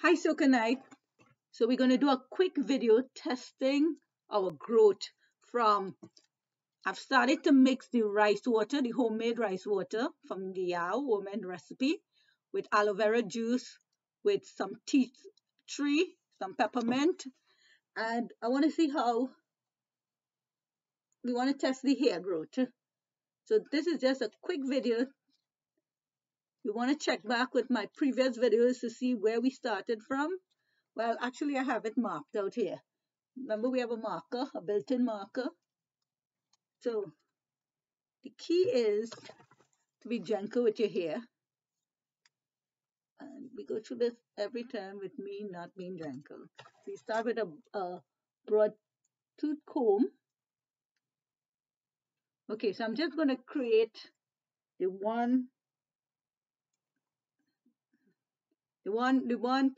Hi SoKaNites. So we're going to do a quick video testing our growth from, I've started to mix the rice water, the homemade rice water from the Yao woman recipe with aloe vera juice, with some tea tree, some peppermint, and I want to see how we want to test the hair growth. So this is just a quick video. We want to check back with my previous videos to see where we started from. Well, actually I have it marked out here. Remember, we have a marker, a built-in marker. So the key is to be gentle with your hair. And we go through this every time with me not being gentle. So you start with a broad tooth comb. Okay, so I'm just going to create the one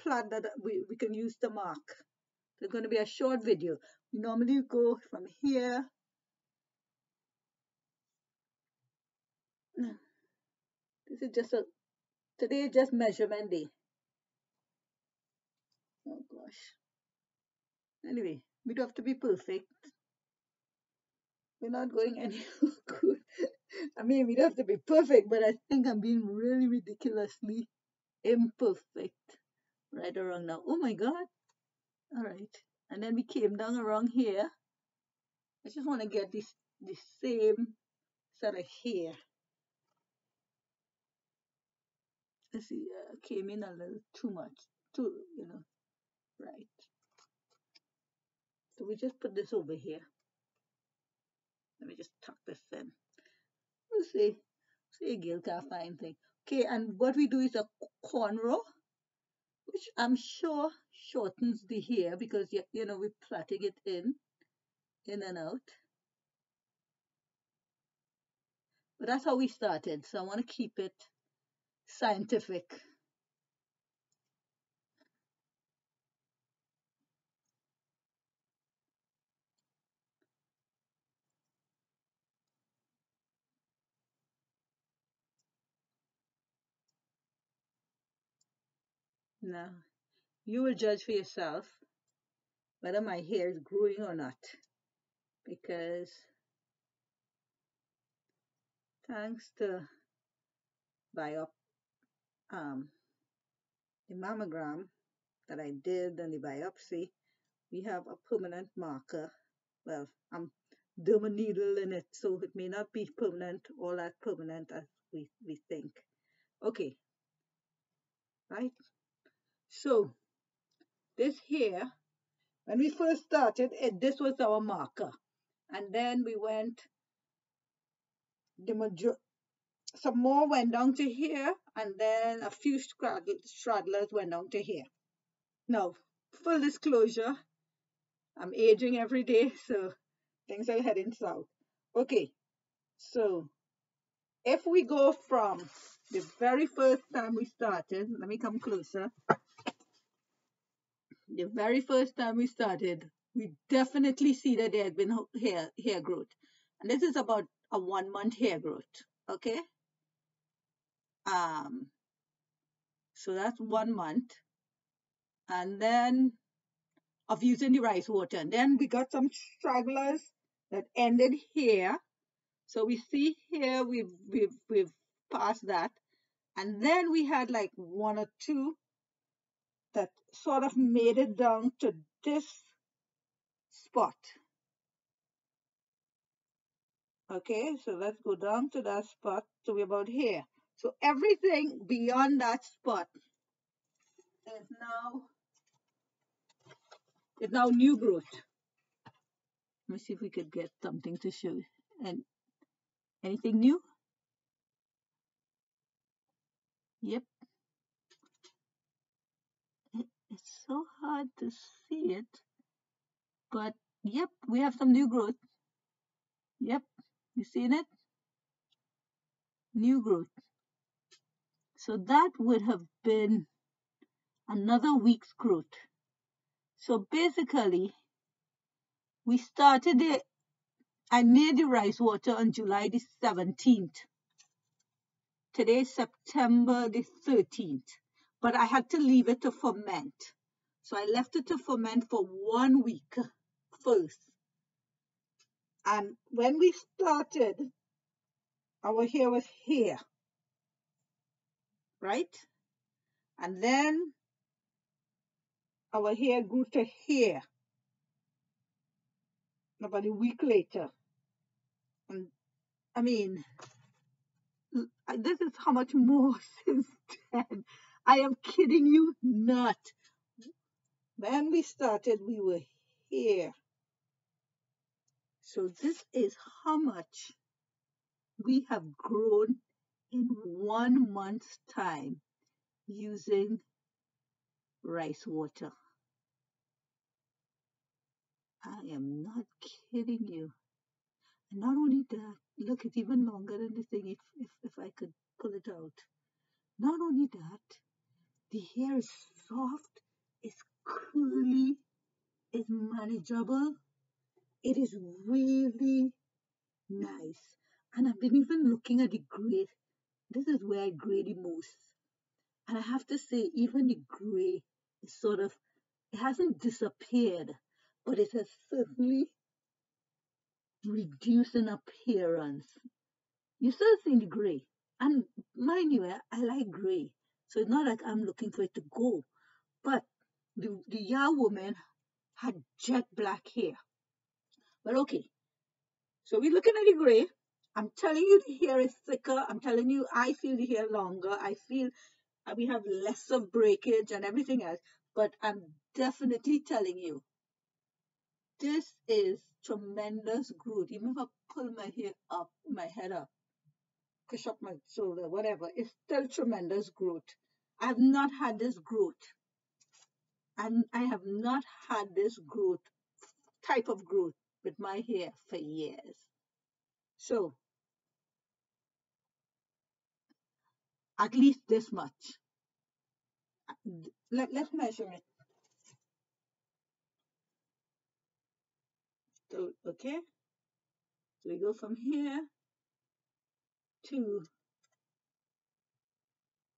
plot that we can use to mark. There's going to be a short video. We normally go from here. This is just today is just measurement day. Oh gosh. Anyway, we don't have to be perfect. We're not going anywhere good. I mean, we don't have to be perfect, but I think I'm being really ridiculously imperfect right around now. Oh my God. All right. And then we came down around here. I just want to get the same set of hair. Let's see, came in a little too much, right. So we just put this over here. Let me just tuck this in. We'll see. See, Gil can't find thing. Okay, and what we do is a cornrow, which I'm sure shortens the hair because we're plaiting it in and out. But that's how we started, so I want to keep it scientific. Now, you will judge for yourself whether my hair is growing or not, because thanks to the mammogram that I did and the biopsy, we have a permanent marker. Well, I'm derma needle in it, so it may not be permanent, all that permanent as we think. Okay, right? So this here, when we first started, this was our marker. And then we went, some more went down to here, and then a few straddlers went down to here. Now, full disclosure, I'm aging every day, so things are heading south. Okay, so if we go from the very first time we started, let me come closer. The very first time we started, we definitely see that there had been hair growth. And this is about a 1 month hair growth, okay? So that's 1 month. And then of using the rice water. And then we got some stragglers that ended here. So we see here we've passed that. And then we had like 1 or 2 that sort of made it down to this spot. Okay, so let's go down to that spot. So we're about here. So everything beyond that spot is now new growth. Let me see if we could get something to show. And anything new? Yep. It's so hard to see it, but yep, we have some new growth. Yep, you seen it? New growth. So that would have been another week's growth. So basically, we started it. I made the rice water on July the 17th. Today is September the 13th. but I had to leave it to ferment. So I left it to ferment for 1 week first. And when we started, our hair was here, right? And then our hair grew to here about a week later. And I mean, this is how much more since then. I am kidding you not. When we started, we were here. So this is how much we have grown in 1 month's time using rice water. I am not kidding you. And not only that, look, it's even longer than the thing if I could pull it out. Not only that, the hair is soft, it's curly, it's manageable. It is really nice. And I've been even looking at the gray. This is where I gray the most. And I have to say, even the gray is sort of, it hasn't disappeared, but it has certainly reduced in appearance. You still see the gray. And mind you, I like gray. So it's not like I'm looking for it to go. But the young woman had jet black hair. But okay, so we're looking at the gray. I'm telling you the hair is thicker. I'm telling you I feel the hair longer. I feel we have less of breakage and everything else. But I'm definitely telling you, this is tremendous growth. Even if I pull my hair up, my head up, push up my shoulder, whatever, it's still tremendous growth. I have not had this growth. And I have not had this growth, type of growth with my hair for years. So, at least this much. Let's measure it. So, okay. So we go from here to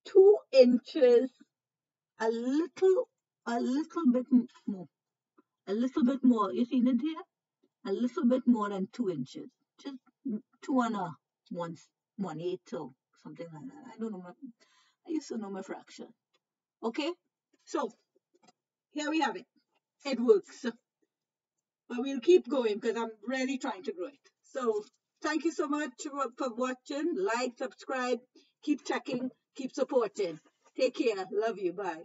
2 inches, a little bit more, a little bit more. You see it here? A little bit more than 2 inches, just 2 and 1/8 or something like that. I don't know. I used to know my fraction. Okay, so here we have it. It works, but we'll keep going because I'm really trying to grow it. So thank you so much for watching. Like, subscribe, keep checking, keep supporting. Take care. Love you. Bye.